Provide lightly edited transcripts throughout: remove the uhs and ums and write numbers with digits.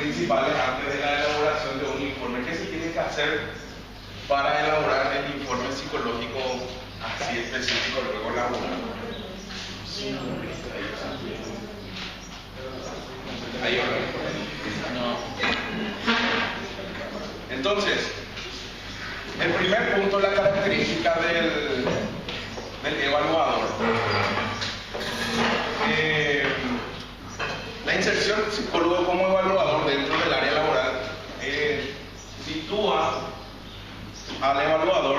principales antes de la elaboración de un informe. ¿Qué se tiene que hacer para elaborar el informe psicológico así específico luego laboral? Ahí no. Entonces, el primer punto, la característica del evaluador. La inserción del psicólogo como evaluador dentro del área laboral sitúa al evaluador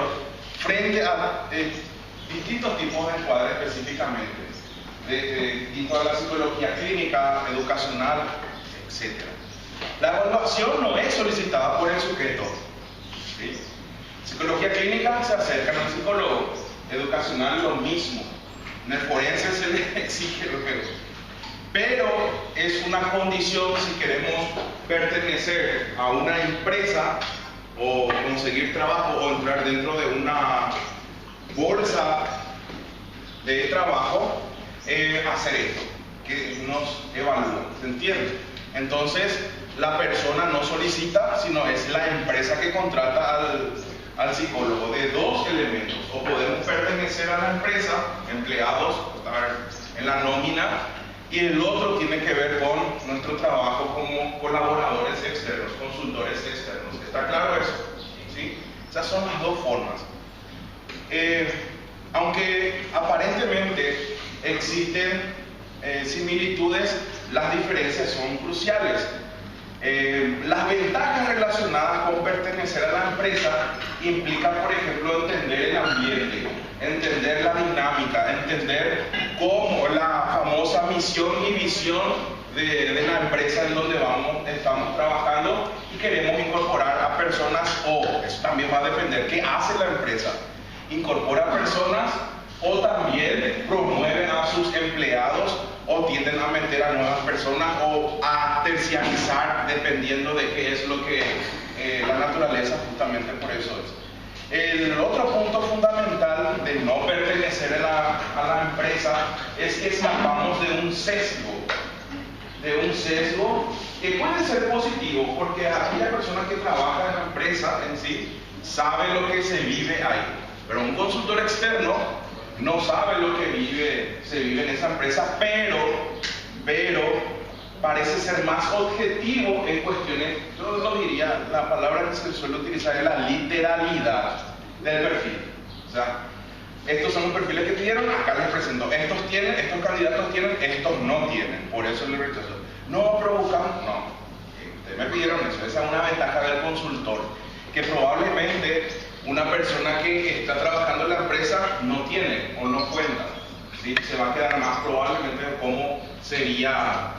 frente a distintos tipos de encuadre específicamente, distinto a la psicología clínica, educacional, etc. La evaluación no es solicitada por el sujeto. ¿Sí? Psicología clínica se acerca al psicólogo, educacional lo mismo, en el forense se le exige lo que... Pero es una condición si queremos pertenecer a una empresa o conseguir trabajo o entrar dentro de una bolsa de trabajo, hacer esto, que nos evalúa, ¿se entiende? Entonces, la persona no solicita, sino es la empresa que contrata al psicólogo de dos elementos. O podemos pertenecer a la empresa, empleados, estar en la nómina, y el otro tiene que ver con nuestro trabajo como colaboradores externos, consultores externos. ¿Está claro eso? ¿Sí? Esas son las dos formas. Aunque aparentemente existen similitudes, las diferencias son cruciales. Las ventajas relacionadas con pertenecer a la empresa implican, por ejemplo, entender el ambiente, entender la dinámica, entender cómo la famosa misión y visión de la empresa en donde estamos trabajando y queremos incorporar a personas, o eso también va a depender qué hace la empresa, incorpora personas o también promueven a sus empleados o tienden a meter a nuevas personas o a terciarizar dependiendo de qué es lo que la naturaleza justamente por eso es. El otro punto fundamental de no pertenecer a la empresa es que escapamos de un sesgo que puede ser positivo porque aquella persona que trabaja en la empresa en sí sabe lo que se vive ahí, pero un consultor externo no sabe lo que se vive en esa empresa, pero parece ser más objetivo en cuestiones, yo lo diría, la palabra que se suele utilizar es la literalidad del perfil. O sea, estos son los perfiles que pidieron, acá les presento, estos candidatos tienen, estos no tienen, por eso les rechazo. No provocamos, no, ustedes me pidieron eso, esa es una ventaja del consultor, que probablemente una persona que está trabajando en la empresa no tiene o no cuenta, ¿sí? Se va a quedar más probablemente de cómo sería,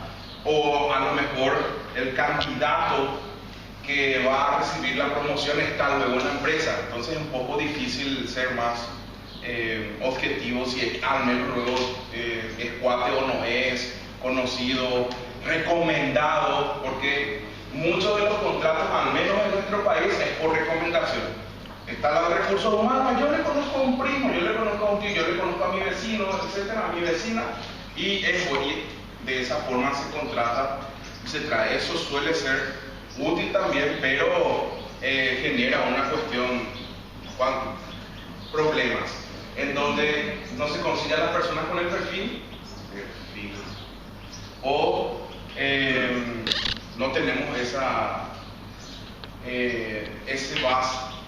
o a lo mejor el candidato que va a recibir la promoción está luego en la empresa, entonces es un poco difícil ser más objetivo si al menos luego es cuate o no es, conocido, recomendado, porque muchos de los contratos, al menos en nuestro país, es por recomendación. Está la de recursos humanos, yo le conozco a un primo, yo le conozco a un tío, yo le conozco a mi vecino, etcétera, a mi vecina, y de esa forma se contrata y se trae. Eso suele ser útil también, pero genera una cuestión, problemas, en donde no se consigue a las personas con el perfil, o no tenemos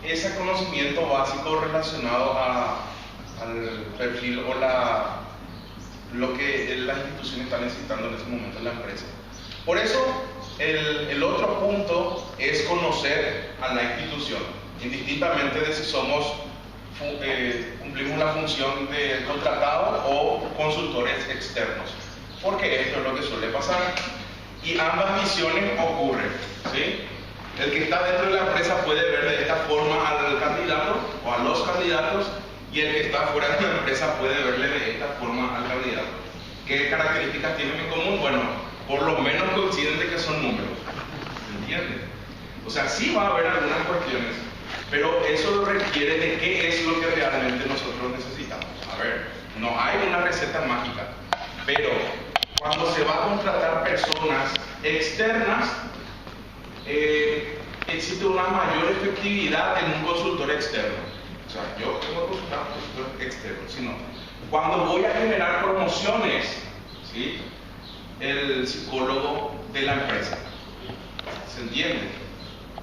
ese conocimiento básico relacionado al perfil o lo que las instituciones están necesitando en ese momento en la empresa. Por eso, el otro punto es conocer a la institución, indistintamente de si cumplimos la función de contratado o consultores externos, porque esto es lo que suele pasar y ambas visiones ocurren, ¿sí? El que está dentro de la empresa puede ver de esta forma al candidato o a los candidatos, y el que está fuera de la empresa puede verle de esta forma al candidato. ¿Qué características tienen en común? Bueno, por lo menos coinciden de que son números, ¿se entiende? O sea, sí va a haber algunas cuestiones, pero eso requiere de qué es lo que realmente nosotros necesitamos. A ver, no hay una receta mágica, pero cuando se va a contratar personas externas, existe una mayor efectividad en un consultor externo. O sea, yo tengo que consultar a un consultor externo, sino cuando voy a generar promociones, ¿sí? El psicólogo de la empresa. ¿Se entiende?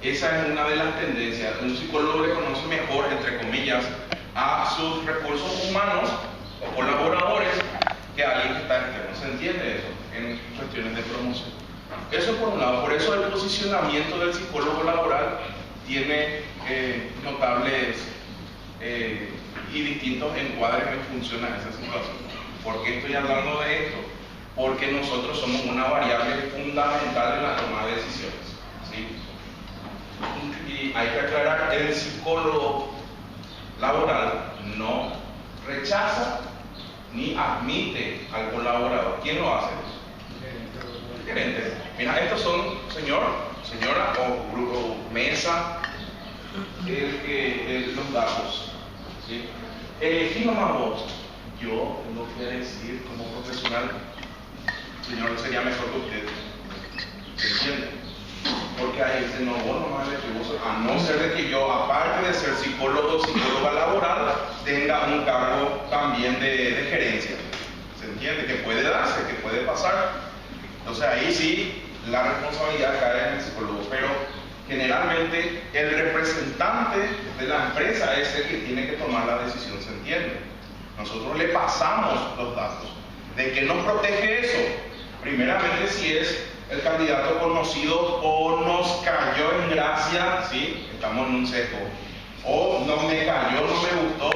Esa es una de las tendencias. Un psicólogo le conoce mejor, entre comillas, a sus recursos humanos o colaboradores que a alguien que está externo. ¿Se entiende eso? En cuestiones de promoción. Eso por un lado. Por eso el posicionamiento del psicólogo laboral tiene notables y distintos encuadres en función a esa situación. ¿Por qué estoy hablando de esto? Porque nosotros somos una variable fundamental en la toma de decisiones, ¿sí? Y hay que aclarar, el psicólogo laboral no rechaza ni admite al colaborador. ¿Quién lo hace? El gerente. Mira, estos son, señora o grupo, mesa, los datos, ¿sí? Elegí nomás vos. Yo tengo que decir como profesional, señor, sería mejor que usted. ¿Se entiende? Porque ahí dice, no, vos nomás a no ser de que yo, aparte de ser psicóloga laboral, tenga un cargo también de gerencia. ¿Se entiende? Que puede darse, que puede pasar. Entonces ahí sí, la responsabilidad cae en el psicólogo, pero generalmente el representante de la empresa es el que tiene que tomar la decisión, ¿se entiende? Nosotros le pasamos los datos. ¿De qué nos protege eso? Primeramente, si es el candidato conocido o nos cayó en gracia, ¿sí? Estamos en un sesgo, o no me cayó, no me gustó,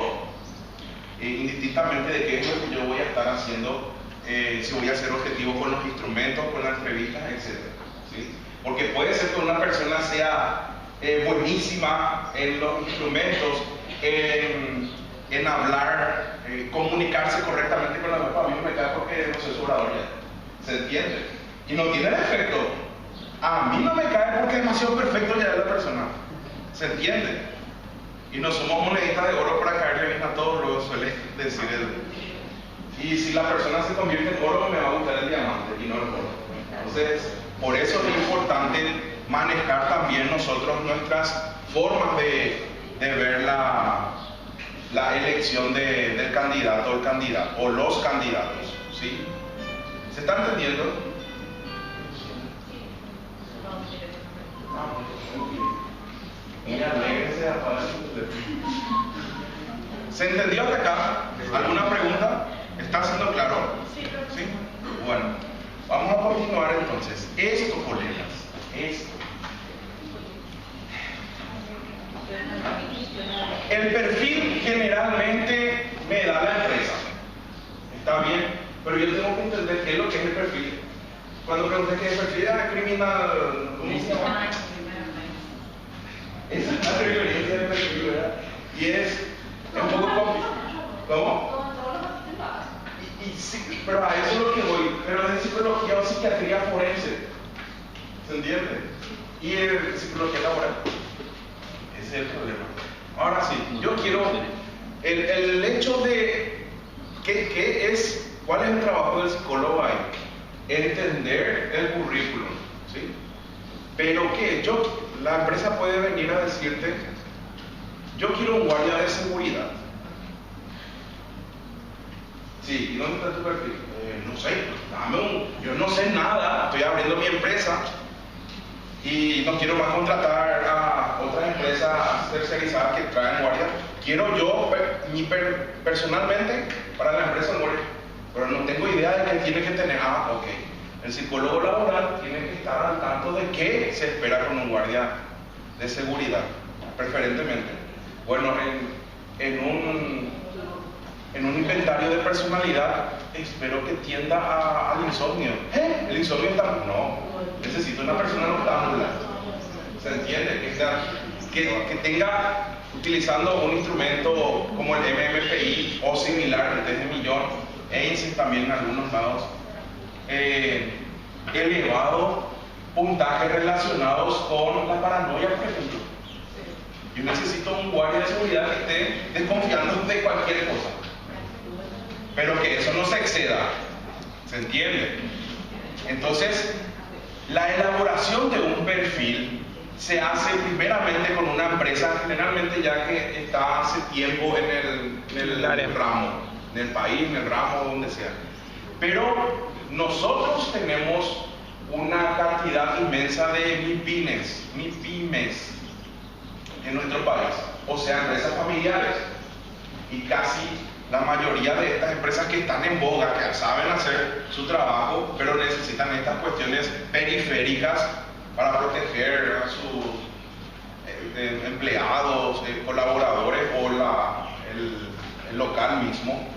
indistintamente de qué es lo que yo voy a estar haciendo, si voy a ser objetivo con los instrumentos, con las entrevistas, etc. ¿Sí? Porque puede ser que una persona sea buenísima en los instrumentos, en hablar, comunicarse correctamente con la gente. A mí no me cae porque no soy orador ya. ¿Se entiende? Y no tiene defecto. A mí no me cae porque es demasiado perfecto ya de la persona. ¿Se entiende? Y no somos moneditas de oro para caerle bien a todos, lo suele decir él. Y si la persona se convierte en oro, me va a gustar el diamante y no el oro. Entonces, por eso es importante manejar también nosotros nuestras formas de ver la elección del candidato o los candidatos. ¿Sí? ¿Se está entendiendo? ¿Se entendió hasta acá? ¿Alguna pregunta? ¿Está siendo claro? ¿Sí? Bueno, vamos a continuar entonces. Esto, colegas, esto. El perfil generalmente me da la empresa. Está bien, pero yo tengo que entender qué es lo que es el perfil. Cuando pregunté qué es el perfil, criminal, ¿cómo se llama? Esa es la referencia del perfil, ¿verdad? Y es un poco complicado. ¿Cómo? Y sí, pero a eso es lo que voy. Pero es psicología o psiquiatría forense. ¿Se entiende? Y el psicología laboral. Ese es el problema. Ahora sí, yo quiero el hecho de cuál es el trabajo del psicólogo ahí. Entender el currículum, ¿sí? Pero que la empresa puede venir a decirte, yo quiero un guardia de seguridad. Sí, ¿y dónde está tu perfil? No sé, yo no sé nada, estoy abriendo mi empresa y no quiero más contratar a otras empresas tercerizadas que traen guardias. Quiero yo, personalmente, para la empresa un guardia, pero no tengo idea de qué tiene que tener. Ok. El psicólogo laboral tiene que estar al tanto de qué se espera con un guardia de seguridad, preferentemente. Bueno, en un inventario de personalidad, espero que tienda al insomnio. ¿El insomnio está? No, necesito una persona noctámbula. ¿Se entiende? Que tenga, utilizando un instrumento como el MMPI o similar, el test de millón, EINSIS también en algunos lados, elevado puntajes relacionados con la paranoia, por ejemplo. Yo necesito un guardia de seguridad que esté desconfiando de cualquier cosa, pero que eso no se exceda. ¿Se entiende? Entonces, la elaboración de un perfil se hace primeramente con una empresa, generalmente ya que está hace tiempo en el ramo, en el país, en el ramo, donde sea. Pero nosotros tenemos una cantidad inmensa de MIPYMES en nuestro país, o sea, empresas familiares. Y casi la mayoría de estas empresas que están en boga, que saben hacer su trabajo, pero necesitan estas cuestiones periféricas para proteger a sus empleados, colaboradores o el local mismo,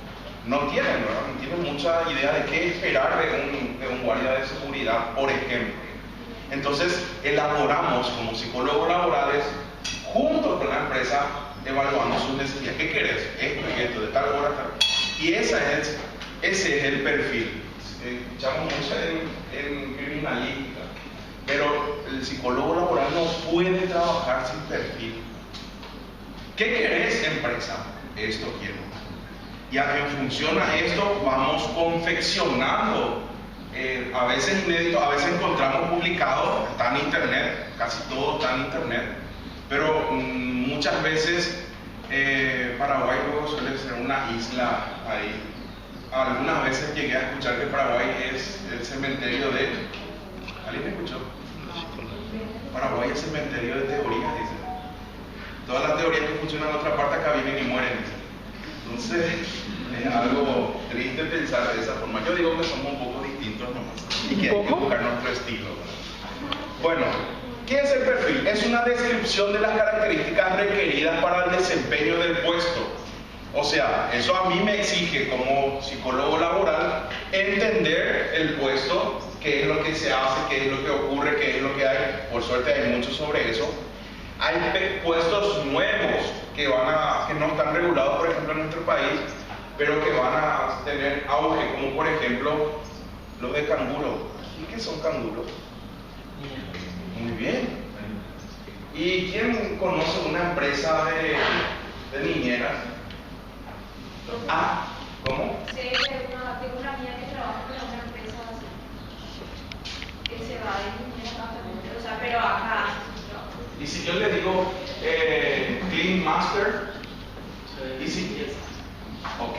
no tienen, ¿verdad? No tienen mucha idea de qué esperar de un guardia de seguridad, por ejemplo. Entonces, elaboramos como psicólogos laborales, junto con la empresa, evaluamos sus necesidades. ¿Qué querés? Esto y esto, de tal hora, tal. Y ese es el perfil. Escuchamos mucho en criminalística, pero el psicólogo laboral no puede trabajar sin perfil. ¿Qué querés, empresa? Esto quiero. Y en función a esto vamos confeccionando, a veces inédito, a veces encontramos publicado, está en internet, casi todo está en internet, pero muchas veces Paraguay luego suele ser una isla ahí. Algunas veces llegué a escuchar que Paraguay es el cementerio de... ¿Alguien me escuchó? Paraguay es el cementerio de teorías, dice. Todas las teorías que funcionan en otra parte acá vienen y mueren, dice. Entonces, es algo triste pensar de esa forma. Yo digo que somos un poco distintos nomás y que hay que buscar nuestro estilo. Bueno, ¿qué es el perfil? Es una descripción de las características requeridas para el desempeño del puesto. O sea, eso a mí me exige como psicólogo laboral entender el puesto, qué es lo que se hace, qué es lo que ocurre, qué es lo que hay. Por suerte hay mucho sobre eso. Hay puestos nuevos que no están regulados, por ejemplo, en nuestro país, pero que van a tener auge, como por ejemplo los de canguro. ¿Y qué son canguros? Muy bien. ¿Y quién conoce una empresa de niñeras? Ah, ¿cómo? Sí, tengo una amiga que trabaja en una empresa así, que se va de niñeras, o sea, pero acá. Y si yo le digo Clean Master, ¿y si? Ok.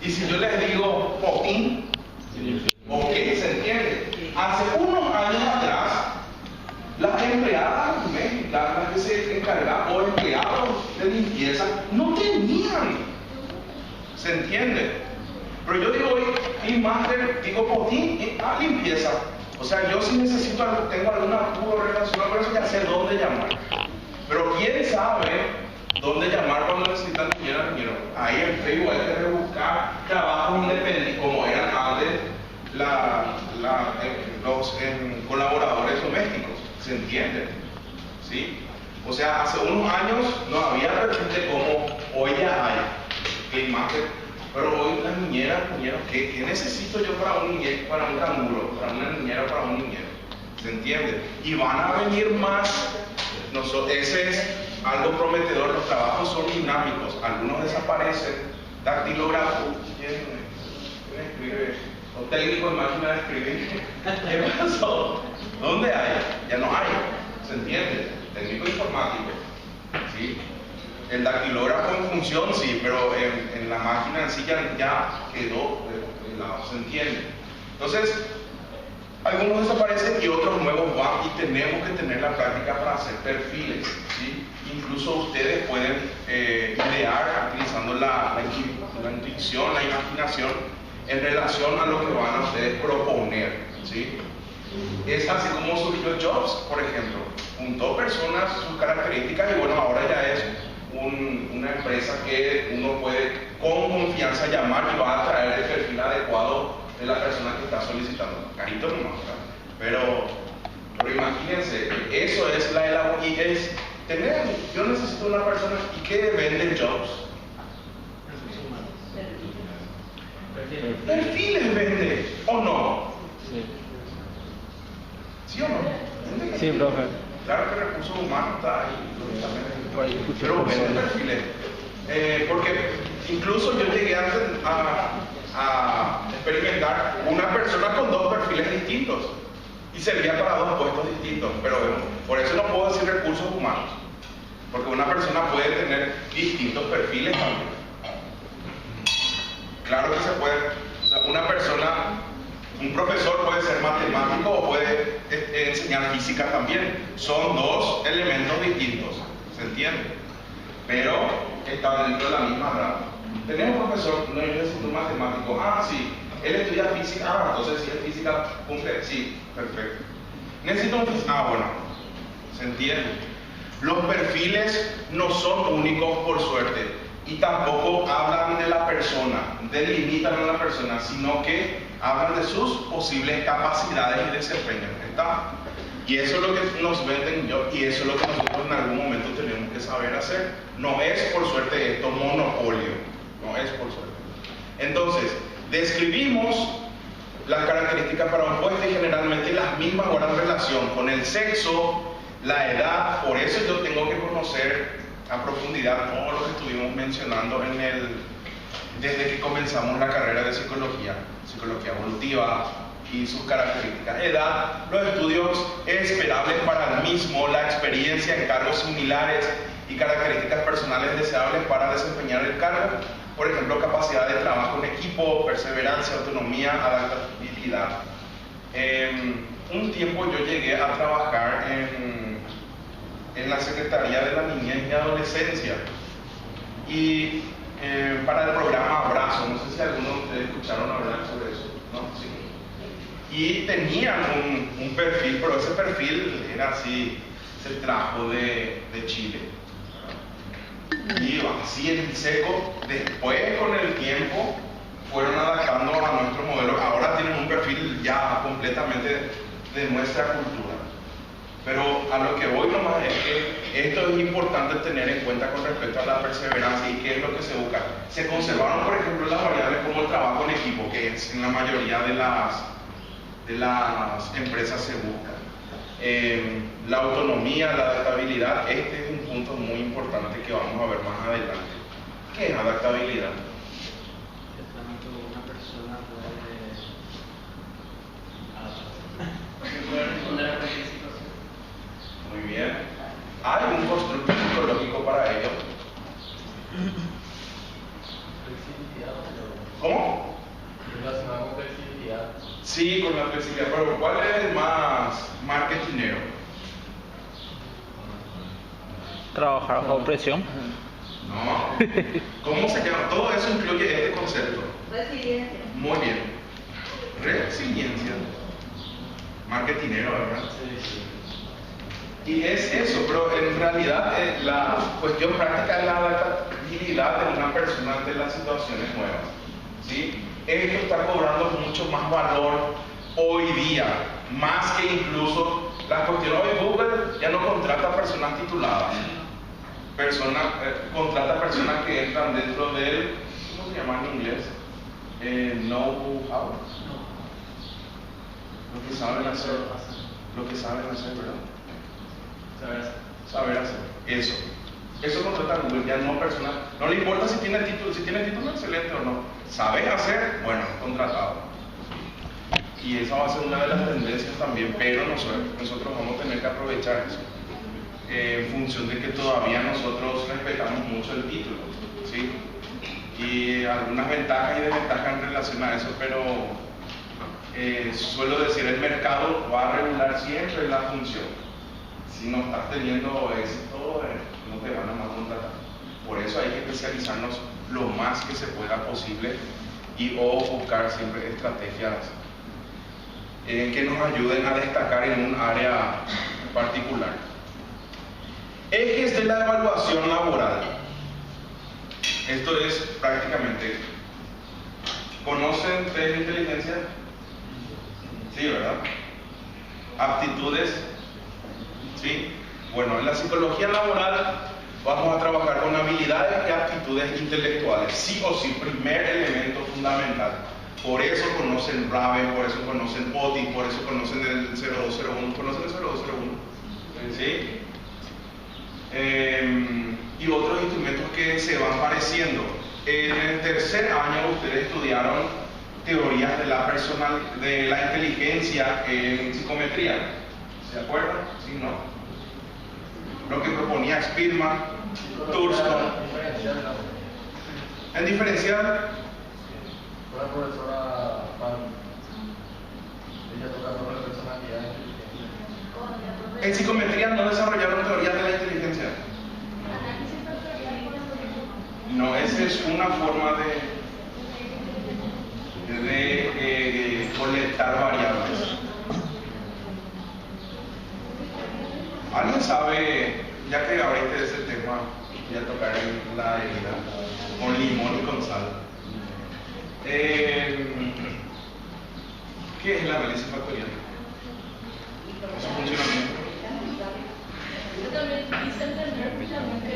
Y si yo les digo Potín, ok, ¿se entiende? Hace unos años atrás, las empleadas domésticas, las que se encargaban, o empleados de limpieza, no tenían. ¿Se entiende? Pero yo digo hoy, Clean Master, digo Potín, limpieza. O sea, yo si necesito algo, tengo alguna apuro relacionado con eso, ya sé dónde llamar. Pero ¿quién sabe dónde llamar cuando necesitan dinero? Ahí en Facebook hay que rebuscar trabajos independientes, como eran antes los colaboradores domésticos. ¿Se entiende? ¿Sí? O sea, hace unos años no había perfil como hoy ya hay Clean Master. Pero hoy las niñeras, ¿qué necesito yo para un niñero, para un canguro, para una niñera, para un niñero? ¿Se entiende? Y van a venir más. Ese es algo prometedor. Los trabajos son dinámicos. Algunos desaparecen. Dactilógrafo. ¿Quién escribe? O técnico de máquina de escribir. ¿Qué pasó? ¿Dónde hay? Ya no hay. ¿Se entiende? Técnico informático. ¿Sí? El dactilógrafo en función, sí, pero en la máquina en sí ya quedó de lado, ¿se entiende? Entonces, algunos desaparecen y otros nuevos van, y tenemos que tener la práctica para hacer perfiles, ¿sí? Incluso ustedes pueden idear utilizando la intuición, la imaginación, en relación a lo que van a ustedes proponer, ¿sí? Es así como surgió Jobs, por ejemplo. Juntó personas, sus características, y bueno, ahora ya es una empresa que uno puede con confianza llamar y va a traer el perfil adecuado de la persona que está solicitando. Carito nomás, pero imagínense, eso es la elaboración, y es tener, yo necesito una persona, ¿y qué vende Jobs? Perfiles vende, ¿o no? ¿Sí o no? Sí, profe. Claro que recursos humanos está ahí, pero son perfiles. Porque incluso yo llegué a experimentar una persona con dos perfiles distintos y servía para dos puestos distintos, pero por eso no puedo decir una persona puede tener distintos perfiles también. Claro que se puede. O sea, una persona, un profesor puede ser matemático o puede enseñar física también. Son dos elementos distintos, ¿se entiende? Pero están dentro de la misma rama. Tenemos un profesor, no, yo necesito un matemático. Ah, sí, él estudia física. Ah, entonces si es física, cumple. Sí, perfecto. Necesito un físico. Ah, bueno, ¿se entiende? Los perfiles no son únicos por suerte y tampoco hablan de la persona, delimitan a la persona, sino que hablan de sus posibles capacidades y desempeño. ¿Está? Y eso es lo que nos venden y eso es lo que nosotros en algún momento tenemos que saber hacer. No es por suerte esto monopolio, no es por suerte. Entonces, describimos las características para un puesto y generalmente las mismas guardan relación con el sexo, la edad. Por eso yo tengo que conocer a profundidad todo lo que estuvimos mencionando desde que comenzamos la carrera de psicología evolutiva y sus características. Edad, los estudios esperables para el mismo, la experiencia en cargos similares y características personales deseables para desempeñar el cargo. Por ejemplo, capacidad de trabajo en equipo, perseverancia, autonomía, adaptabilidad. Un tiempo yo llegué a trabajar en la Secretaría de la Niñez y Adolescencia y para el programa Abrazo, no sé si algunos de ustedes escucharon hablar sobre eso, ¿no? Sí. Y tenían un perfil, pero ese perfil era así, se trajo de Chile. Y así en el seco, después con el tiempo fueron adaptando a nuestro modelo. Ahora tienen un perfil ya completamente de nuestra cultura. Pero a lo que voy nomás es que esto es importante tener en cuenta con respecto a la perseverancia y qué es lo que se busca. Se conservaron, por ejemplo, las variables como el trabajo en equipo, que en la mayoría de las empresas se busca. La autonomía, la adaptabilidad, este es un punto muy importante que vamos a ver más adelante. ¿Qué es adaptabilidad? Una persona puede responder a cualquier situación. Muy bien. ¿Hay un constructo psicológico para ello? Flexibilidad. ¿Cómo? Relacionado con flexibilidad. Sí, con la flexibilidad, pero ¿cuál es el más marketinero? Trabajar bajo presión. No. ¿Cómo se llama? Todo eso incluye este concepto. Resiliencia. Muy bien. Resiliencia. Marketinero, ¿verdad? Sí. Y es eso, pero en realidad la cuestión práctica es la adaptabilidad de una persona ante las situaciones nuevas. ¿Sí? Esto está cobrando mucho más valor hoy día, más que incluso la cuestión. Hoy Google ya no contrata personas tituladas, contrata personas que entran dentro del, ¿cómo se llama en inglés? Know-how. Lo que saben hacer, ¿verdad? Saber hacer. Eso contrata Google, ya no personas. No le importa si tiene título excelente o no. ¿Sabes hacer? Bueno, contratado. Y esa va a ser una de las tendencias también, pero nosotros vamos a tener que aprovechar eso. En función de que todavía nosotros respetamos mucho el título, ¿sí? Y algunas ventajas y desventajas en relación a eso, pero suelo decir, el mercado va a regular siempre la función. Si no estás teniendo éxito, no te van a más contratar. Por eso hay que especializarnos lo más que se pueda posible o buscar siempre estrategias que nos ayuden a destacar en un área particular. Ejes de la evaluación laboral. Esto es prácticamente, ¿conocen test de inteligencia? Sí, ¿verdad? Aptitudes. ¿Sí? Bueno, en la psicología laboral vamos a trabajar con habilidades y aptitudes intelectuales. Sí o sí, primer elemento fundamental. Por eso conocen RAVE, por eso conocen POTI, por eso conocen el 0201. ¿Conocen el 0201? ¿Sí? Y otros instrumentos que se van pareciendo. En el tercer año ustedes estudiaron teorías de la inteligencia en psicometría. ¿Se acuerdan? ¿Sí, no? lo que proponía Spearman, Thurston. En diferencial, Una profesora Pan, ella toca sobre la personalidad inteligente. en psicometría no desarrollaron teorías de la inteligencia. No, esa es una forma de colectar variables. ¿Alguien sabe, ya que abriste ese tema, voy a tocar en la herida, con limón y con sal? ¿Qué es el análisis factorial? ¿Su funcionamiento? Yo también quise entender justamente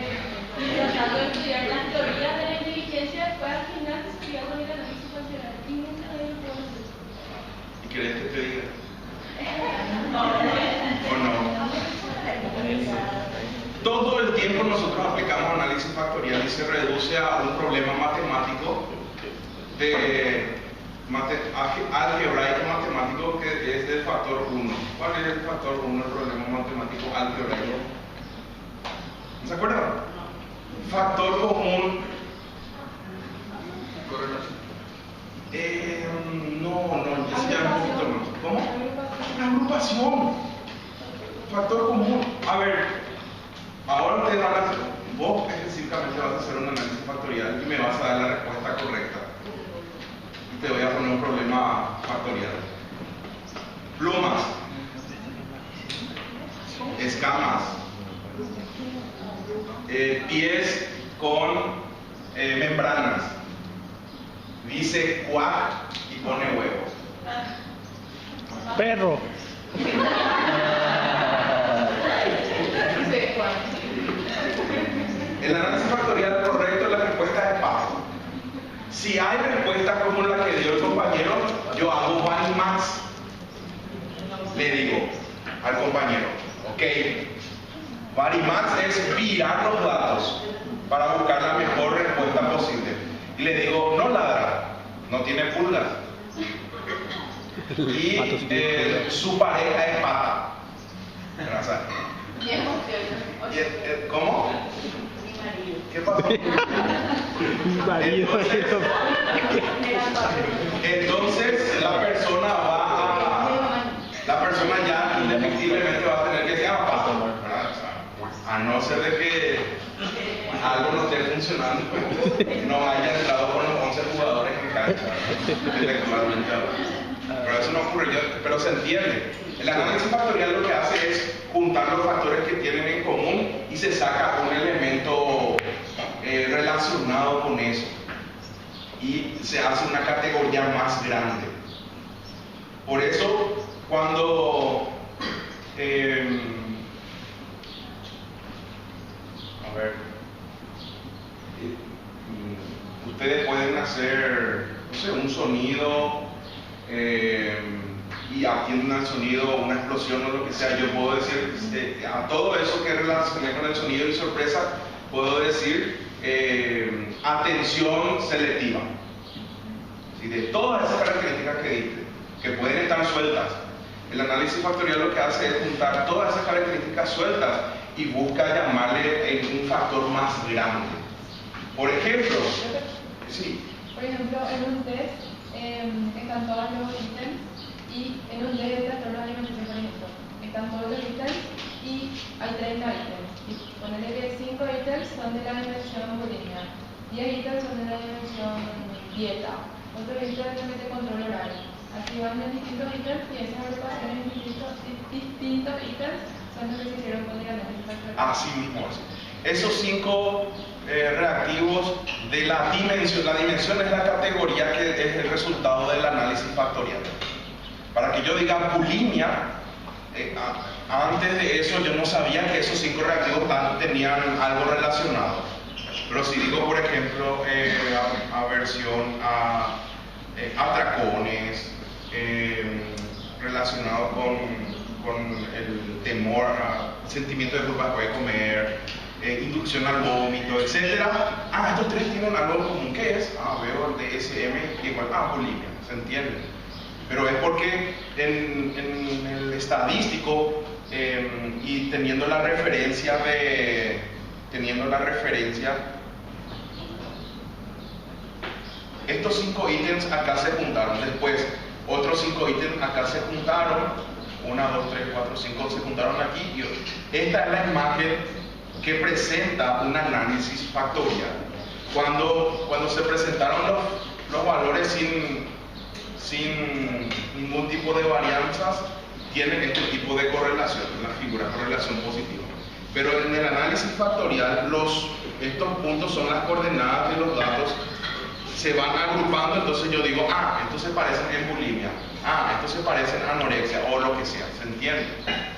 tratando de estudiar las teorías de la inteligencia, después al final se estudia con el análisis funcional y nunca nadie lo puede hacer. ¿Y querés que te diga? ¿O no? Todo el tiempo nosotros aplicamos análisis factorial y se reduce a un problema matemático algebraico matemático que es del factor 1. ¿Cuál es el factor 1 del problema matemático algebraico? ¿Se acuerdan? Factor común. No, eso ya es un poquito más. ¿Cómo? Agrupación. Factor común. A ver, ahora ustedes van a hacer, vos específicamente vas a hacer un análisis factorial y me vas a dar la respuesta correcta. Y te voy a poner un problema factorial. Plumas. Escamas. Pies con membranas. Dice cuac y pone huevo. Perro. El análisis factorial correcto, la respuesta es paso. Si hay respuesta como la que dio el compañero, yo hago one max. Le digo al compañero, ok, Varimax es virar los datos para buscar la mejor respuesta posible. Y le digo, no ladra, no tiene pulgas. Y su pareja es pata. ¿Cómo? ¿Qué pasó? Entonces la persona ya indefectiblemente va a tener que ser pata. A no ser de que algo no esté funcionando, no haya entrado con los 11 jugadores en cancha, intelectualmente hablando. Pero eso no ocurre, pero se entiende. El análisis factorial lo que hace es juntar los factores que tienen en común y se saca un elemento relacionado con eso. Y se hace una categoría más grande. Por eso, cuando ustedes pueden hacer, no sé, un sonido y atienden al sonido, una explosión o lo que sea. Yo puedo decir, a todo eso que relacioné con el sonido y sorpresa, puedo decir atención selectiva. ¿Sí? De todas esas características que dije, que pueden estar sueltas, el análisis factorial lo que hace es juntar todas esas características sueltas y busca llamarle un factor más grande. Por ejemplo, sí. Por ejemplo, en un test están todos los ítems y en un test de trastorno de alimentación, por ejemplo, están todos los ítems y hay 30 ítems. Y ponele que 5 ítems son de la dimensión bulimia, 10 ítems son de la dimensión dieta, otros ítems de control horario. Así van en distintos ítems y esas agrupaciones en distintos ítems son los que se hicieron con el análisis factorial. Así mismo es. Esos 5 reactivos de la dimensión es la categoría que es el resultado del análisis factorial. Para que yo diga bulimia, antes de eso yo no sabía que esos 5 reactivos tenían algo relacionado. Pero si digo, por ejemplo, aversión a atracones, relacionado con el temor, sentimiento de culpa después de comer, inducción al vómito, etc. Estos 3 tienen algo en común. ¿Qué es? Veo el DSM igual a bulimia, ¿se entiende? Pero es porque en el estadístico y y teniendo la referencia, estos 5 ítems acá se juntaron, después otros 5 ítems acá se juntaron, 1, 2, 3, 4, 5 se juntaron aquí, y esta es la imagen que presenta un análisis factorial. Cuando se presentaron los valores sin ningún tipo de varianzas, tienen este tipo de correlación, la figura correlación positiva. Pero en el análisis factorial, estos puntos son las coordenadas de los datos, se van agrupando, entonces yo digo, estos se parecen en bulimia, estos se parecen en anorexia, o lo que sea, ¿se entiende?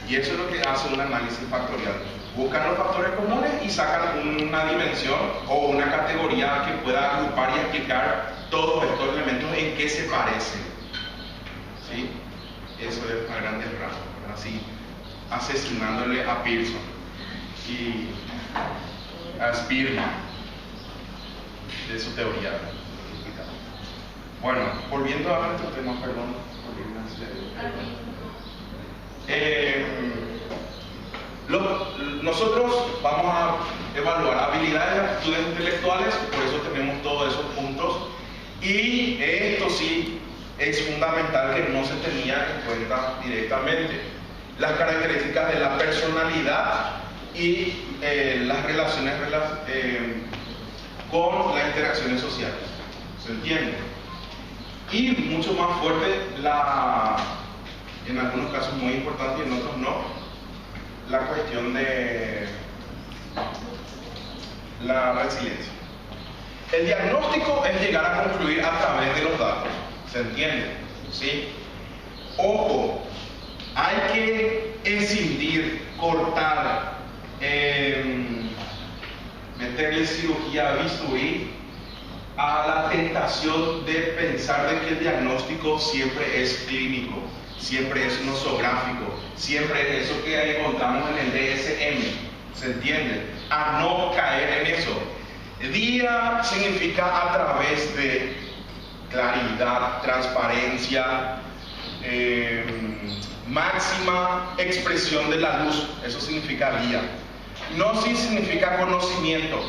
Y eso es lo que hace un análisis factorial. Buscan los factores comunes y sacan una dimensión o una categoría que pueda agrupar y explicar todos estos elementos en qué se parecen. ¿Sí? Eso es a grandes rasgos, así asesinándole a Pearson y a Spearman de su teoría. Bueno, volviendo a nuestro tema, perdón. Nosotros vamos a evaluar habilidades y aptitudes intelectuales, por eso tenemos todos esos puntos, y esto sí es fundamental que no se tenía en cuenta directamente. Las características de la personalidad y las relaciones con las interacciones sociales, ¿se entiende? Y mucho más fuerte, en algunos casos muy importante y en otros no, la cuestión de la resiliencia. El diagnóstico es llegar a concluir a través de los datos, ¿se entiende? ¿Sí? Ojo, hay que escindir, cortar, meterle cirugía a bisturí a la tentación de pensar de que el diagnóstico siempre es clínico, siempre es nosográfico, siempre es eso que encontramos en el DSM, ¿se entiende? A no caer en eso. DIA significa a través de claridad, transparencia, máxima expresión de la luz, eso significa DIA. Gnosis significa conocimiento,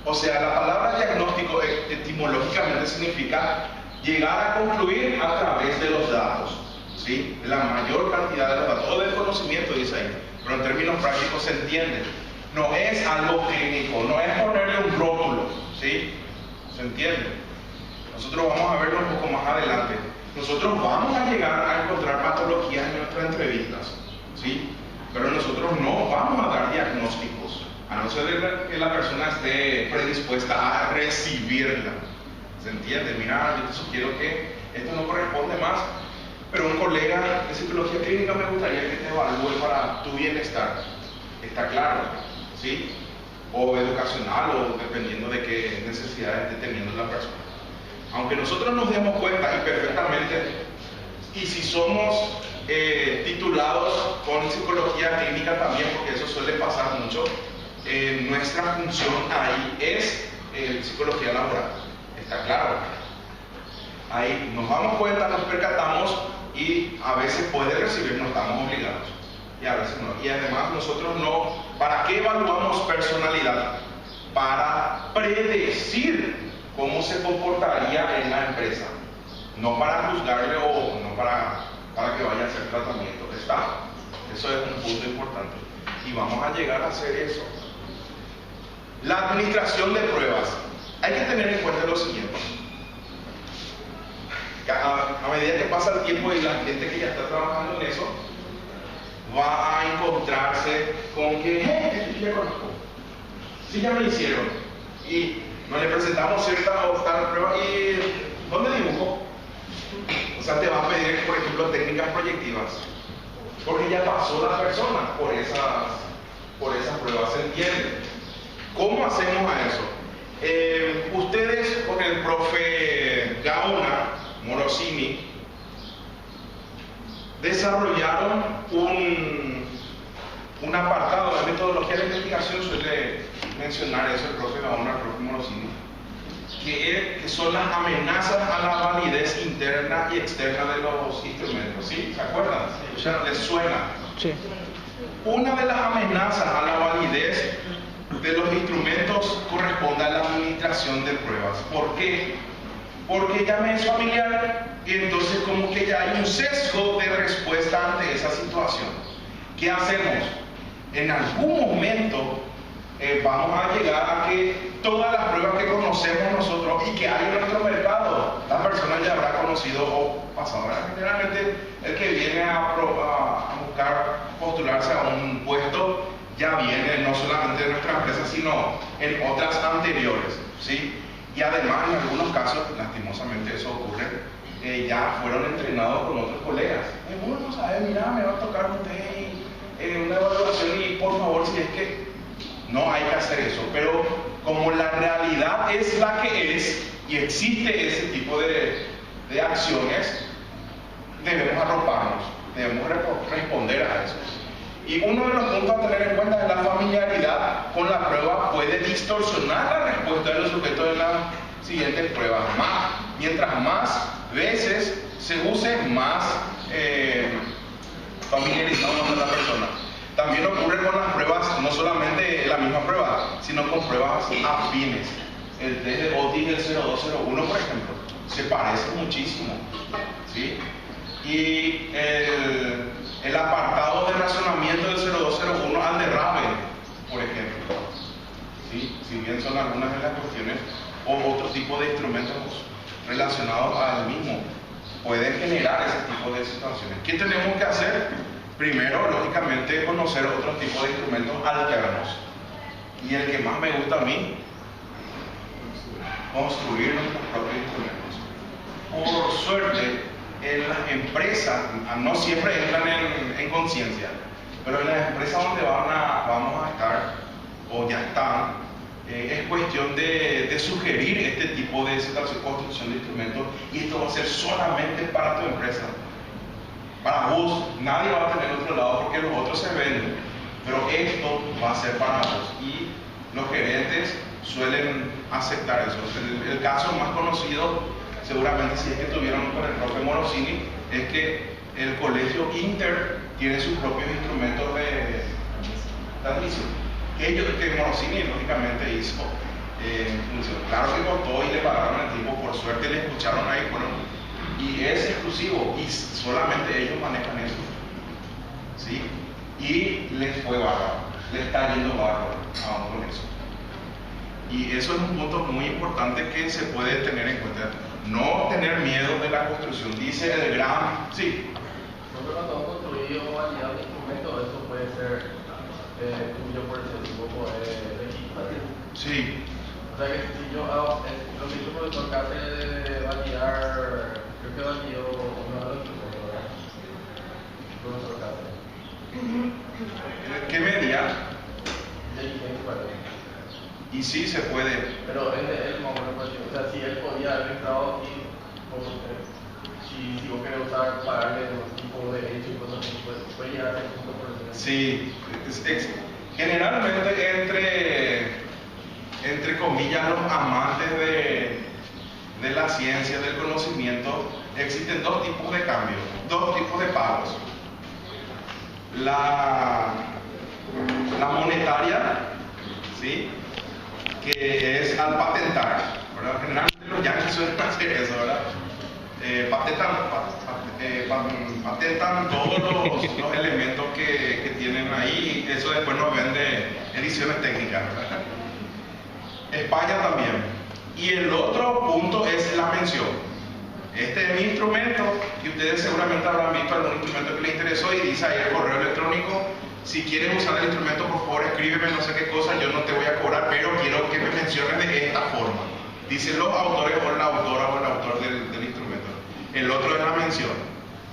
o sea, la palabra diagnóstico etimológicamente significa llegar a concluir a través de los datos, ¿sí? La mayor cantidad de los datos, o del conocimiento, dice ahí, pero en términos prácticos se entiende. No es algo clínico, no es ponerle un rótulo, ¿sí? ¿Se entiende? Nosotros vamos a verlo un poco más adelante. Nosotros vamos a llegar a encontrar patologías en nuestras entrevistas, ¿sí? Pero nosotros no vamos a dar diagnósticos, a no ser que la persona esté predispuesta a recibirla. ¿Se entiende? Mira, yo te sugiero que esto no corresponde más, pero un colega de psicología clínica me gustaría que te evalúe para tu bienestar. Está claro, ¿sí? O educacional, o dependiendo de qué necesidades esté teniendo la persona. Aunque nosotros nos demos cuenta y perfectamente, y si somos titulados con psicología clínica también, porque eso suele pasar mucho, nuestra función ahí es psicología laboral, está claro. Ahí nos damos cuenta, nos percatamos y a veces puede recibir, no estamos obligados, y a veces no. Y además nosotros no, ¿para qué evaluamos personalidad? Para predecir cómo se comportaría en la empresa, no para juzgarle o no para que vaya a hacer tratamiento. ¿Está? Eso es un punto importante y vamos a llegar a hacer eso. La administración de pruebas, hay que tener en cuenta lo siguiente: a medida que pasa el tiempo y la gente que ya está trabajando en eso va a encontrarse con que esto ya conozco, si ya lo hicieron y no le presentamos cierta o tal prueba, y ¿dónde dibujo? O sea, te va a pedir, por ejemplo, técnicas proyectivas, porque ya pasó la persona por esas pruebas, ¿se entiende? ¿Cómo hacemos a eso? Ustedes con el profe Gaona Morosini desarrollaron un apartado. La metodología de investigación suele mencionar eso el profe Gaona, el profe Morosini, que son las amenazas a la validez interna y externa de los instrumentos, ¿sí? ¿Se acuerdan? ¿Les suena? Sí. Una de las amenazas ayuda a la administración de pruebas. ¿Por qué? Porque ya me es familiar y entonces como que ya hay un sesgo de respuesta ante esa situación. ¿Qué hacemos? En algún momento vamos a llegar a que todas las pruebas que conocemos nosotros y que hay en nuestro mercado, la persona ya habrá conocido o pasado. Generalmente el que viene a buscar postularse a un puesto ya viene no solamente de nuestra empresa, sino en otras anteriores, ¿sí? Y además en algunos casos, lastimosamente eso ocurre, ya fueron entrenados con otros colegas. Uno no sabe, mira, me va a tocar usted una evaluación y por favor, si es que no hay que hacer eso. Pero como la realidad es la que es y existe ese tipo de acciones, debemos arroparnos, debemos responder a eso. Y uno de los puntos a tener en cuenta es la familiaridad con la prueba puede distorsionar la respuesta de los sujetos de las siguientes pruebas. Mientras más veces se use, más familiarizado con la persona. También ocurre con las pruebas, no solamente la misma prueba, sino con pruebas afines. El test de OTIS del 0201, por ejemplo, se parece muchísimo, ¿sí? Y el apartado de razonamiento del 0201 al de Raven, por ejemplo, ¿sí? Si bien son algunas de las cuestiones o otro tipo de instrumentos relacionados al mismo, pueden generar ese tipo de situaciones. ¿Qué tenemos que hacer? Primero, lógicamente, conocer otros tipos de instrumentos alternos. Y el que más me gusta a mí, construir nuestros propios instrumentos. Por suerte, en las empresas, no siempre entran en conciencia, pero en las empresas donde vamos a estar, o ya están, es cuestión de sugerir este tipo de construcción de instrumentos, y esto va a ser solamente para tu empresa. Para vos, nadie va a tener otro lado porque los otros se venden, pero esto va a ser para vos. Y los gerentes suelen aceptar eso. El caso más conocido, seguramente si es que tuvieron con el profe Morosini, es que el colegio Inter tiene sus propios instrumentos de admisión. Que Morosini lógicamente hizo función. Claro que costó y le pagaron el tiempo, por suerte le escucharon ahí, bueno, y es exclusivo y solamente ellos manejan eso, ¿sí? Y les fue bárbaro, les está yendo bárbaro aún con eso. Y eso es un punto muy importante que se puede tener en cuenta. No tener miedo de la construcción, dice el gran... Sí. Nosotros cuando hemos construido o validado un instrumento, eso puede ser tuyo por ese tipo de legislativo. Sí. O sea que si yo hago, lo que hizo el profesor que hace de validar, creo que validó uno de los instrumentos, ¿verdad? Profesor Cáceres. ¿Qué medida? De licencia para él. Y sí se puede. Pero es de él más o menos, o sea, si él podía haber entrado y si vos querés usar, pagarle los tipos de hecho y cosas así, pues puede llegar a ese punto por el Sí, generalmente entre comillas los amantes de la ciencia, del conocimiento, existen dos tipos de cambios, dos tipos de pagos. La monetaria, ¿sí?, que es al patentar, ¿verdad? Generalmente los yankees suelen hacer eso, ¿verdad? Patentan todos los elementos que tienen ahí, y eso después nos vende ediciones técnicas, ¿verdad? España también. Y el otro punto es la mención. Este es mi instrumento, y ustedes seguramente habrán visto algún instrumento que les interesó y dice ahí el correo electrónico: si quieres usar el instrumento, por favor escríbeme no sé qué cosa, yo no te voy a cobrar, pero quiero que me menciones de esta forma. Dicen los autores o la autora o el autor del instrumento. El otro es la mención.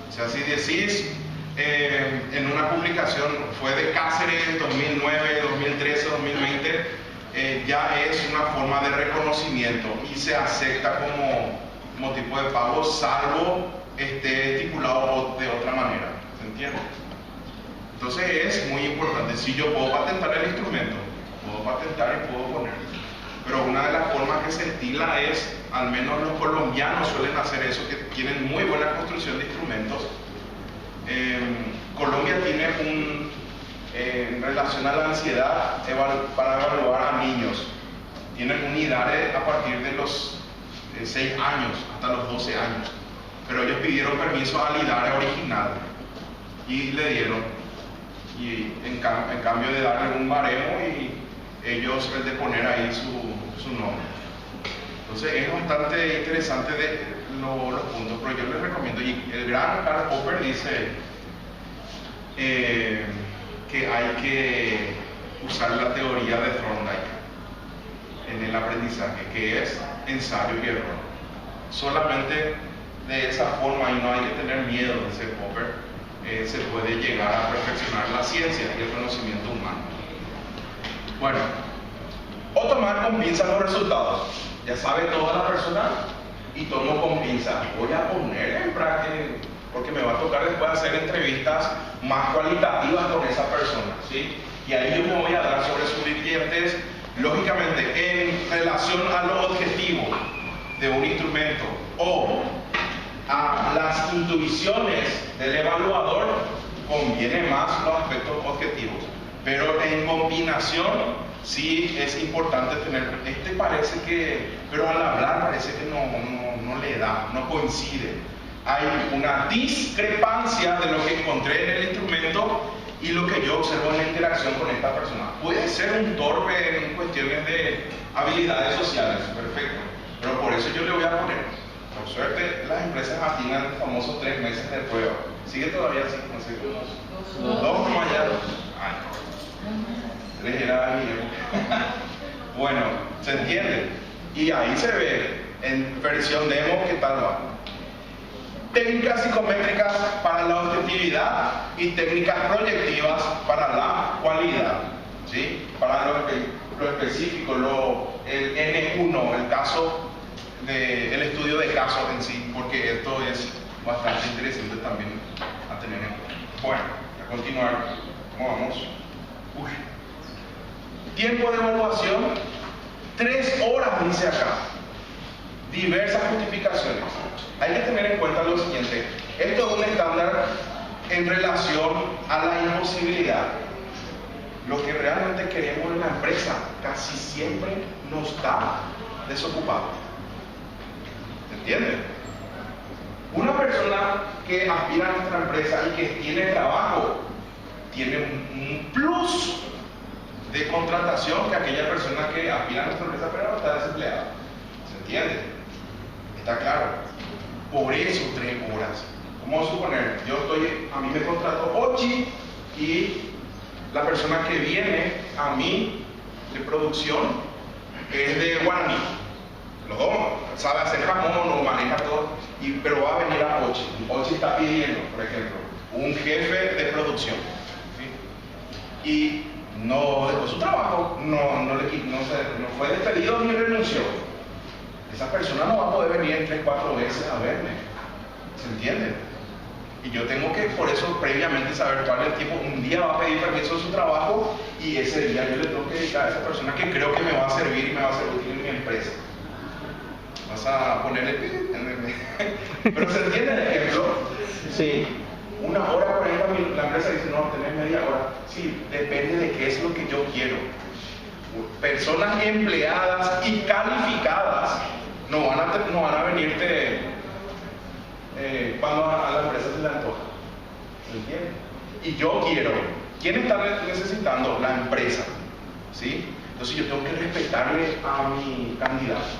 O sea, si decís en una publicación, fue de Cáceres 2009, 2013, 2020, ya es una forma de reconocimiento y se acepta como tipo de pago, salvo esté estipulado de otra manera. ¿Se entiende? Entonces es muy importante. Si yo puedo patentar el instrumento, puedo patentar y puedo poner. Pero una de las formas que se estila es, al menos los colombianos suelen hacer eso, que tienen muy buena construcción de instrumentos. Colombia tiene en relación a la ansiedad, para evaluar a niños, tienen un IDARE a partir de los 6 años hasta los 12 años. Pero ellos pidieron permiso al IDARE original y le dieron, y en cambio de darle un baremo y ellos el de poner ahí su nombre. Entonces es bastante interesante los puntos, pero yo les recomiendo, y el gran Karl Popper dice que hay que usar la teoría de Thorndike en el aprendizaje, que es ensayo y error. Solamente de esa forma, y no hay que tener miedo, dice Popper, se puede llegar a perfeccionar la ciencia y el conocimiento humano. Bueno, o tomar con pinzas los resultados. Ya sabe toda la persona y tomo con pinzas. Voy a poner en práctica, porque me va a tocar después hacer entrevistas más cualitativas con esa persona, ¿sí? Y ahí yo me voy a dar sobre sus virtudes, lógicamente, en relación a los objetivos de un instrumento o a las intuiciones del evaluador, conviene más los aspectos objetivos. Pero en combinación, sí es importante tener, parece que, pero al hablar parece que no le da, no coincide. Hay una discrepancia de lo que encontré en el instrumento y lo que yo observo en la interacción con esta persona. Puede ser un torpe en cuestiones de habilidades sociales, perfecto, pero por eso yo le voy a poner, por suerte las empresas atinan el famoso 3 meses de prueba. Sigue todavía así, no sé, unos 2 más allá. Ay, no. Les era mi época. Bueno, ¿se entiende? Y ahí se ve en versión demo qué tal va. Técnicas psicométricas para la objetividad y técnicas proyectivas para la cualidad, ¿sí? Para lo específico, el N1, el caso, el estudio de casos en sí, porque esto es bastante interesante también a tener en cuenta. Bueno, a continuar, ¿cómo vamos? Tiempo de evaluación, 3 horas dice acá. Diversas justificaciones. Hay que tener en cuenta lo siguiente: esto es un estándar en relación a la imposibilidad. Lo que realmente queremos en la empresa casi siempre no está desocupado. ¿Se entiende? Una persona que aspira a nuestra empresa y que tiene trabajo tiene un plus de contratación que aquella persona que aspira a nuestra empresa pero no está desempleada. ¿Se entiende? Está claro. Por eso 3 horas. Vamos a suponer, a mí me contrató Ochi y la persona que viene a mí de producción es de Guaraní. Los dos sabe hacer jamón o maneja todo, pero va a venir a Ochi. Ochi está pidiendo, por ejemplo, un jefe de producción, ¿sí? Y no dejó su trabajo, no fue despedido ni renunció. Esa persona no va a poder venir 3-4 veces a verme. ¿Se entiende? Y yo tengo que, por eso, previamente saber cuál es el tiempo. Un día va a pedir permiso de su trabajo y ese día yo le tengo que dedicar a esa persona que creo que me va a servir y me va a ser útil en mi empresa. Vas a ponerle pero ¿se entiende el ejemplo? Sí. 1 hora, 40 minutos. La empresa dice, no, tenés media hora. Sí, depende de qué es lo que yo quiero. Personas empleadas y calificadas no van a venirte cuando a la empresa se le antoja. ¿Se entiende? Y yo quiero. ¿Quién está necesitando? La empresa. ¿Sí? Entonces yo tengo que respetarle a mi candidato.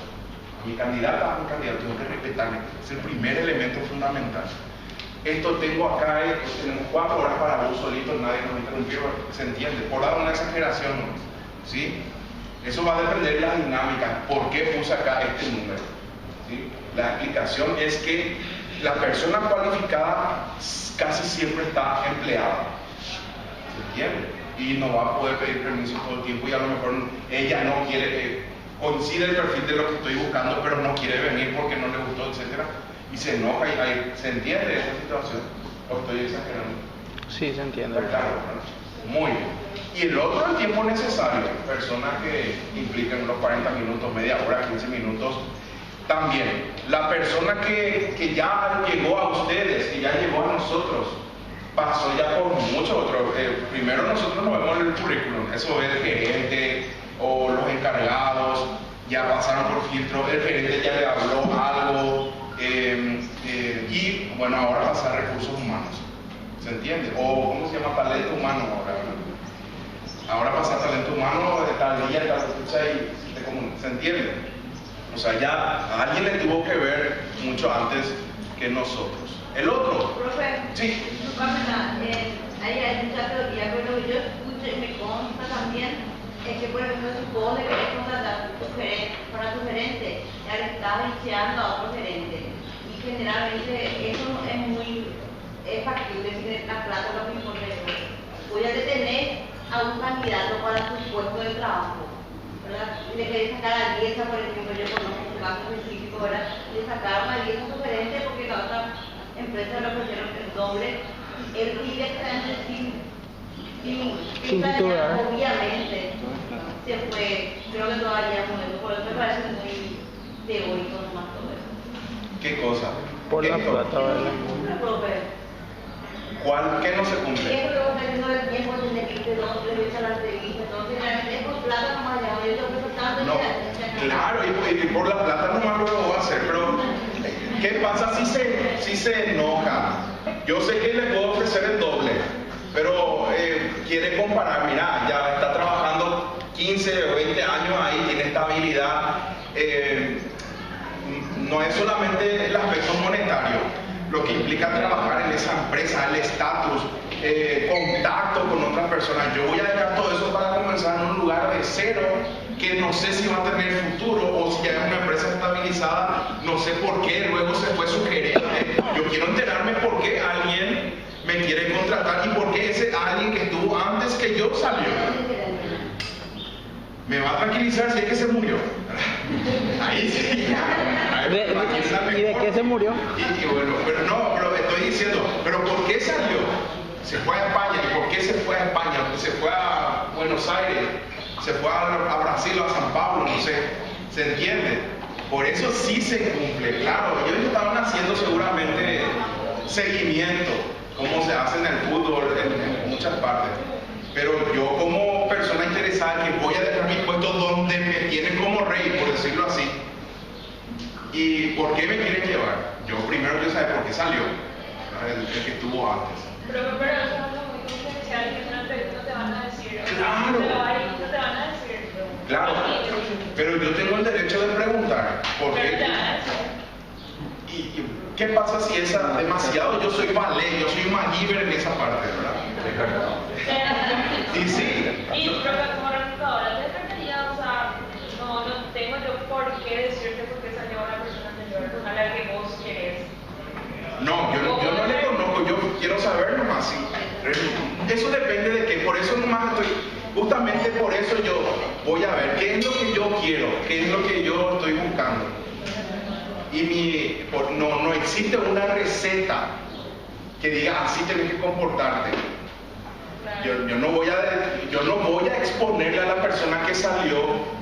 A mi candidata, a mi candidato, tengo que respetarle. Es el primer elemento fundamental. Esto tengo acá, tenemos 4 horas para vos solito, nadie nos interrumpió. ¿Se entiende? Por dar una exageración, ¿no? ¿Sí? Eso va a depender de las dinámicas. ¿Por qué puse acá este número? ¿Sí? La explicación es que la persona cualificada casi siempre está empleada. ¿Se entiende? Y no va a poder pedir permiso todo el tiempo y a lo mejor ella no quiere, coincide el perfil de lo que estoy buscando, pero no quiere venir porque no le gustó, etc. Y se enoja y se entiende esa situación. ¿O estoy exagerando? Sí, se entiende. Claro, ¿no? Muy bien. Y el otro, el tiempo necesario, personas que implican unos 40 minutos, media hora, 15 minutos. También, la persona que ya llegó a ustedes, que ya llegó a nosotros, pasó ya por mucho otro. Primero nosotros nos vemos en el currículum, eso es el gerente o los encargados, ya pasaron por filtro, el gerente ya le habló algo, y bueno, ahora pasa a recursos humanos, ¿se entiende? O ¿cómo se llama? Talento humano ahora, ¿verdad? Ahora pasa a talento humano, tal día, tal fecha, y ¿se entiende? O sea, ya a alguien le tuvo que ver mucho antes que nosotros. El otro. Profe, Sí. hay mucha teoría, pero lo que yo escucho y me consta también es que, por ejemplo, supone que es contratar para tu gerente, ya le estás iniciando a otro gerente. Y generalmente eso es factible, si la plata es lo que importa. Voy a detener a un candidato para tu puesto de trabajo, ¿verdad? Y le querés sacar a 10, por ejemplo, yo conozco un caso específico, ¿verdad? Le sacaron a 10 a su gerente porque la otra empresa le ofrecieron el doble. Él directamente sin planear, obviamente se fue. Creo que todavía por eso me parece muy teórico nomás todo eso. ¿Qué cosa? Por la plata, ¿verdad? ¿Cuál? ¿Qué no se cumple? Es lo que vos estás diciendo del tiempo, desde que te dos, le ves a la entrevista, entonces realmente es por plata nomás ya, yo estoy pensando No, claro, y por la plata nomás lo voy a hacer, pero ¿qué pasa si se enoja? Yo sé que le puedo ofrecer el doble, pero quiere comparar, mira, ya está trabajando 15 o 20 años ahí, tiene estabilidad, no es solamente el aspecto monetario, lo que implica trabajar en esa empresa, el estatus, contacto con otras personas. Yo voy a dejar todo eso para comenzar en un lugar de cero, que no sé si va a tener futuro o si ya es una empresa estabilizada, no sé por qué, luego se fue su gerente. Yo quiero enterarme por qué alguien me quiere contratar y por qué ese alguien que estuvo antes que yo salió. Me va a tranquilizar si es que se murió. Ahí sí. ¿Y de qué se murió? Y bueno, pero estoy diciendo, ¿pero por qué salió? Se fue a España. ¿Y por qué se fue a España? Se fue a Buenos Aires, se fue a Brasil o a San Pablo, no sé. ¿Se entiende? Por eso sí se cumple. Claro, ellos estaban haciendo seguramente seguimiento, como se hace en el fútbol, en muchas partes. Pero yo como persona interesada que voy a dejar mi puesto donde me tienen como rey, por decirlo así. ¿Y por qué me quieren llevar? Yo primero quiero saber por qué salió el que estuvo antes. Pero eso es algo muy confidencial que en una entrevista no te van a decir. Claro. No te van a decir. Claro. Pero yo tengo el derecho de preguntar por Pero qué. te van a decir. ¿Y qué pasa si es demasiado? Yo soy ballet, yo soy MacGyver en esa parte, ¿verdad? Y sí. Y pero como reclutadora te perdería, o sea, no tengo yo por qué decirte por qué salió una persona anterior, a la que vos querés. No, yo no le conozco, yo quiero saber nomás. Sí. Eso depende de qué, por eso nomás justamente por eso yo voy a ver qué es lo que yo quiero, qué es lo que yo estoy buscando. Y no existe una receta que diga así tienes que comportarte. Yo no voy a exponerle a la persona que salió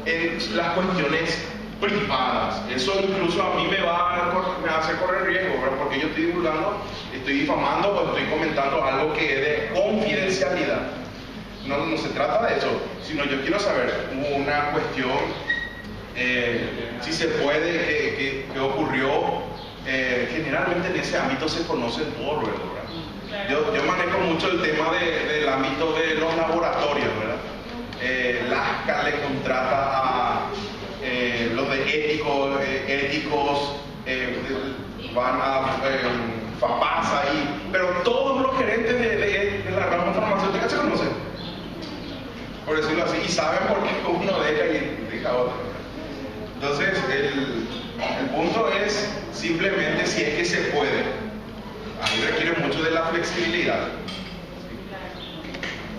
en las cuestiones privadas. Eso incluso a mí me va a hacer correr riesgo, ¿verdad? Porque yo estoy divulgando, estoy difamando o estoy comentando algo que es de confidencialidad. No se trata de eso, sino yo quiero saber una cuestión, si se puede, que ocurrió. Generalmente en ese ámbito se conocen todos luego, ¿verdad? Yo manejo mucho el tema del ámbito de los laboratorios, ¿verdad? LASCA le contrata a los de éticos, van a FAPASA pero todos los gerentes de la rama farmacéutica se conocen, por decirlo así, y saben por qué uno deja y deja otro. Entonces, el punto es simplemente si es que se puede. Ahí requiere mucho de la flexibilidad.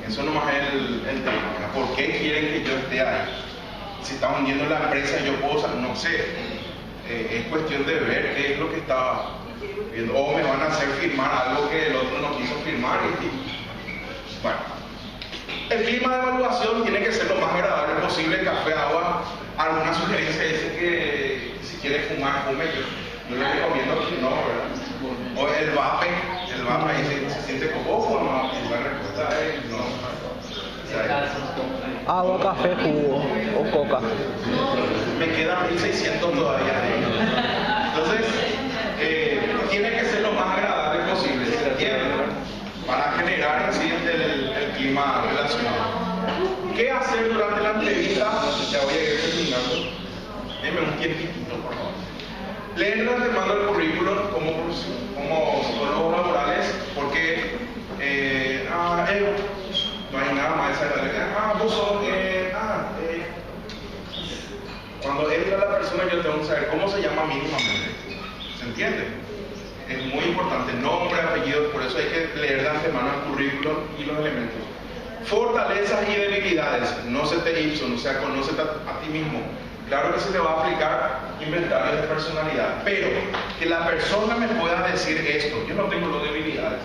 Eso nomás es el tema. ¿Por qué quieren que yo esté ahí? Si está hundiendo la empresa, yo puedo, no sé. Es cuestión de ver qué es lo que está viendo. O me van a hacer firmar algo que el otro no quiso firmar. Bueno, el clima de evaluación tiene que ser lo más agradable posible. Café, agua. Alguna sugerencia dice que si quiere fumar, fume. Yo le recomiendo que no, ¿verdad? O el vape ahí se siente como, ¿o no? Y la respuesta es no. O sea, Agua, café, jugo o coca. Me quedan 1600 todavía. Entonces, tiene que ser lo más agradable posible, ¿se entiende? Para generar así el clima relacionado. ¿Qué hacer durante la entrevista? Ya voy a ir terminando. Deme un tiempito, por favor. Leer de antemano el currículum como psicólogos laborales, porque no hay nada más desagradable. Vos sos, cuando entra la persona yo tengo que saber cómo se llama mínimamente. ¿Se entiende? Es muy importante, nombre, apellido, por eso hay que leer de antemano el currículum y los elementos. Fortalezas y debilidades, no se te ipson, o sea, conócete a ti mismo. Claro que se te va a aplicar inventarios de personalidad, pero que la persona me pueda decir esto, yo no tengo las debilidades.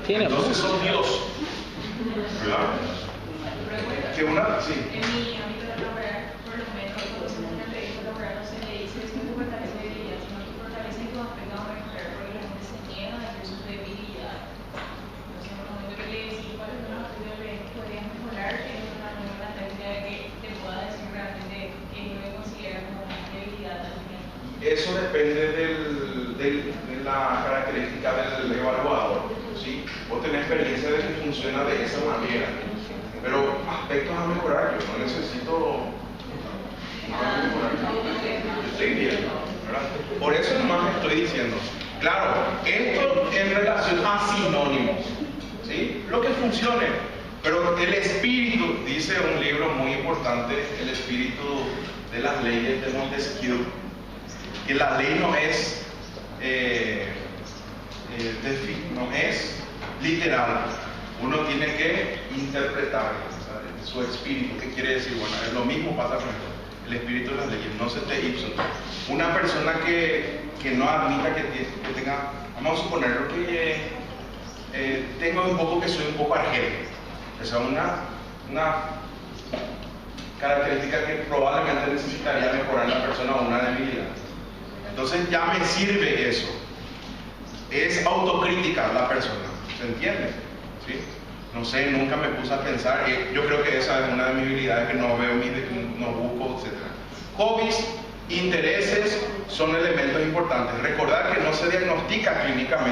Entonces son Dios. ¿Verdad? Que una, sí. En mi ámbito laboral, por lo menos, cuando hacemos una entrevista laboral no se le dice es que tu fortaleza y debilidad, sino tu fortaleza y tu aspecto a mejorar, porque la gente se niega a decir sus debilidades. Entonces, en el momento que le decís cuáles son los aspectos que podrías mejorar, es una nueva tendencia de que te pueda decir realmente que no me considera como una debilidad también. Eso depende de la característica del evaluador. ¿Sí? Vos tenés experiencia de que funciona de esa manera. Pero aspectos a mejorar, yo no necesito mejorar. Yo estoy bien, ¿verdad? Por eso nomás estoy diciendo. Claro, esto en relación a sinónimos, ¿sí? Lo que funcione. Pero el espíritu, dice un libro muy importante, el espíritu de las leyes de Montesquieu, que la ley no es literal, uno tiene que interpretar, ¿sabes? Su espíritu. ¿Qué quiere decir? Bueno, es lo mismo pasa con el espíritu de las leyes, no se te ipson. Una persona que no admita que tenga, vamos a suponerlo que tengo un poco que soy un poco argel, esa es una característica que probablemente necesitaría mejorar en la persona o una debilidad. Entonces ya me sirve eso. Es autocrítica la persona, ¿se entiende? ¿Sí? No sé, nunca me puse a pensar, yo creo que esa es una de mis habilidades que no veo, no busco, etc. Hobbies, intereses son elementos importantes. Recordar que no se diagnostica clínicamente.